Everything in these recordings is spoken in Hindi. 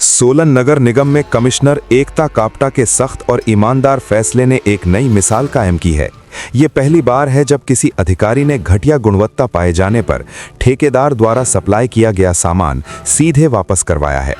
सोलन नगर निगम में कमिश्नर एकता कापटा के सख्त और ईमानदार फैसले ने एक नई मिसाल कायम की है। ये पहली बार है जब किसी अधिकारी ने घटिया गुणवत्ता पाए जाने पर ठेकेदार द्वारा सप्लाई किया गया सामान सीधे वापस करवाया है।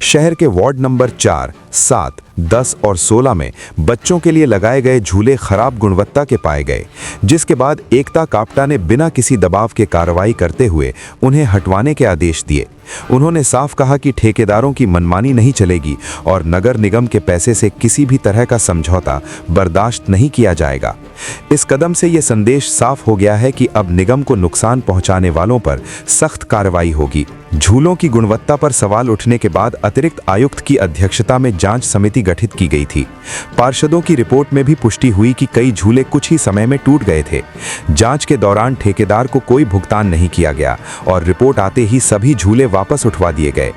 शहर के वार्ड नंबर 4, 7, 10 और 16 में बच्चों के लिए लगाए गए झूले खराब गुणवत्ता के पाए गए, जिसके बाद एकता कापटा ने बिना किसी दबाव के कार्रवाई करते हुए उन्हें हटवाने के आदेश दिए। उन्होंने साफ कहा कि ठेकेदारों की मनमानी नहीं चलेगी और नगर निगम के पैसे से किसी भी तरह का समझौता बर्दाश्त नहीं किया जाएगा। इस कदम से ये संदेश साफ हो गया है कि अब निगम को नुकसान पहुंचाने वालों पर सख्त कार्रवाई होगी। झूलों की गुणवत्ता पर सवाल उठने के बाद अतिरिक्त आयुक्त की अध्यक्षता में जांच समिति गठित की गई थी। पार्षदों की रिपोर्ट में भी पुष्टि हुई कि कई झूले कुछ ही समय में टूट गए थे। जांच के दौरान ठेकेदार को कोई भुगतान नहीं किया गया और रिपोर्ट आते ही सभी झूले वापस उठवा दिए गए।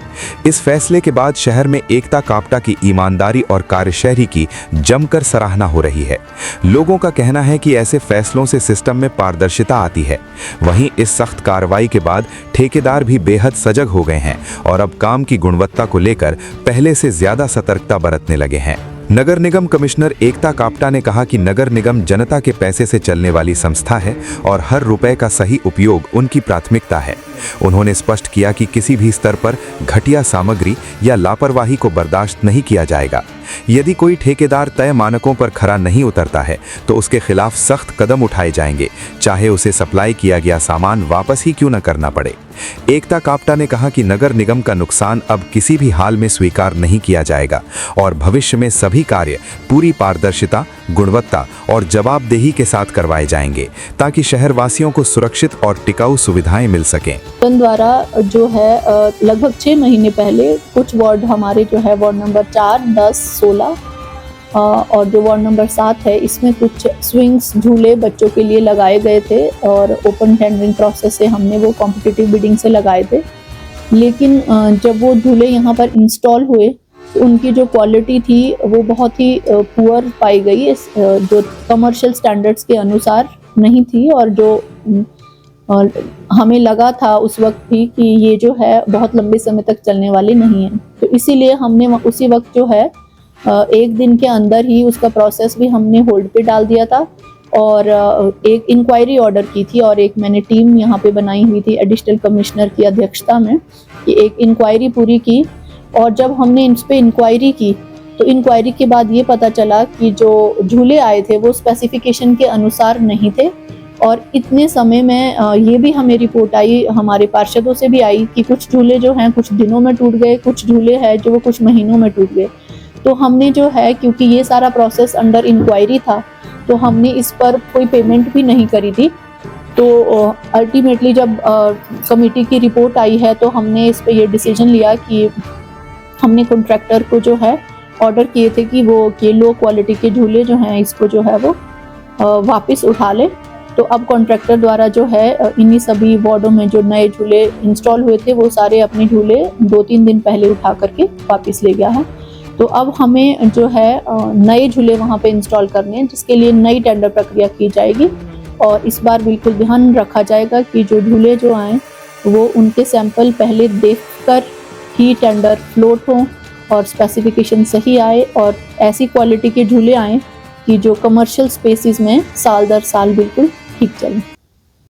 इस फैसले के बाद शहर में एकता कापटा की ईमानदारी और कार्यशैली की जमकर सराहना हो रही है। लोगों का कहना है कि ऐसे फैसलों से सिस्टम में पारदर्शिता आती है। वहीं इस सख्त कार्रवाई के बाद ठेकेदार भी बेहद सजग हो गए हैं और अब काम की गुणवत्ता को लेकर पहले से ज्यादा सतर्कता बरतने लगे हैं। नगर निगम कमिश्नर एकता कापटा ने कहा कि नगर निगम जनता के पैसे से चलने वाली संस्था है और हर रुपए का सही उपयोग उनकी प्राथमिकता है। उन्होंने स्पष्ट किया कि किसी भी स्तर पर घटिया सामग्री या लापरवाही को बर्दाश्त नहीं किया जाएगा। यदि कोई ठेकेदार तय मानकों पर खरा नहीं उतरता है तो उसके खिलाफ सख्त कदम उठाए जाएंगे, चाहे उसे सप्लाई किया गया सामान वापस ही क्यों न करना पड़े। एकता कापटा ने कहा कि नगर निगम का नुकसान अब किसी भी हाल में स्वीकार नहीं किया जाएगा और भविष्य में सभी कार्य पूरी पारदर्शिता, गुणवत्ता और जवाबदेही के साथ करवाए जाएंगे ताकि शहरवासियों को सुरक्षित और टिकाऊ सुविधाएं मिल सकें। द्वारा जो है लगभग 6 महीने पहले कुछ वार्ड हमारे जो है वार्ड नंबर 4, 10, 16 और जो वार्ड नंबर 7 है, इसमें कुछ स्विंग्स झूले बच्चों के लिए लगाए गए थे और ओपन टेंडरिंग प्रोसेस से हमने वो कॉम्पिटिटिव बिडिंग से लगाए थे। लेकिन जब वो झूले यहाँ पर इंस्टॉल हुए तो उनकी जो क्वालिटी थी वो बहुत ही पुअर पाई गई, जो कमर्शियल स्टैंडर्ड्स के अनुसार नहीं थी और जो हमें लगा था उस वक्त भी कि ये जो है बहुत लंबे समय तक चलने वाली नहीं है। तो इसीलिए हमने उसी वक्त जो है एक दिन के अंदर ही उसका प्रोसेस भी हमने होल्ड पे डाल दिया था और एक इंक्वायरी ऑर्डर की थी और एक मैंने टीम यहाँ पे बनाई हुई थी एडिशनल कमिश्नर की अध्यक्षता में कि एक इंक्वायरी पूरी की। और जब हमने इस पे इंक्वायरी की तो इंक्वायरी के बाद ये पता चला कि जो झूले आए थे वो स्पेसिफिकेशन के अनुसार नहीं थे और इतने समय में ये भी हमें रिपोर्ट आई, हमारे पार्षदों से भी आई कि कुछ झूले जो हैं कुछ दिनों में टूट गए, कुछ झूले हैं जो वो कुछ महीनों में टूट गए। तो हमने जो है, क्योंकि ये सारा प्रोसेस अंडर इंक्वायरी था, तो हमने इस पर कोई पेमेंट भी नहीं करी थी। तो अल्टीमेटली जब कमेटी की रिपोर्ट आई है तो हमने इस पर ये डिसीजन लिया कि हमने कॉन्ट्रैक्टर को जो है ऑर्डर किए थे कि वो ये लो क्वालिटी के झूले जो हैं इसको जो है वो वापस उठा ले। तो अब कॉन्ट्रैक्टर द्वारा जो है इन्हीं सभी वार्डों में जो नए झूले इंस्टॉल हुए थे वो सारे अपने झूले 2-3 दिन पहले उठा करके वापस ले गया है। तो अब हमें जो है नए झूले वहाँ पे इंस्टॉल करने हैं, जिसके लिए नई टेंडर प्रक्रिया की जाएगी और इस बार बिल्कुल ध्यान रखा जाएगा कि जो झूले जो आए वो उनके सैंपल पहले देखकर ही टेंडर फ्लोट हों और स्पेसिफिकेशन सही आए और ऐसी क्वालिटी के झूले आएँ कि जो कमर्शियल स्पेसिस में साल दर साल बिल्कुल ठीक चलें।